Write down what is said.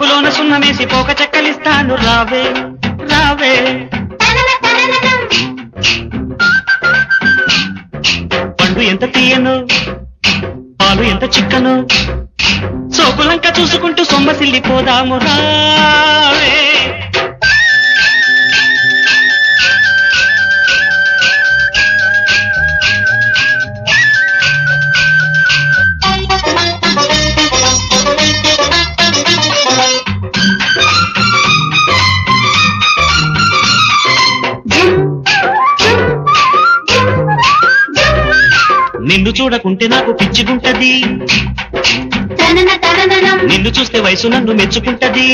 పాకులోన సున్నమేసి పోక చెక్కలిస్తాను రావే రావే. పండు ఎంత తీయను పాలు ఎంత చిక్కను సోకులంక చూసుకుంటూ సొమ్మసిల్లిపోదాము రావే. నిన్ను చూడకుంటే నాకు పిచ్చిగుంటది నిన్ను చూస్తే వయసు నన్ను మెచ్చుకుంటది.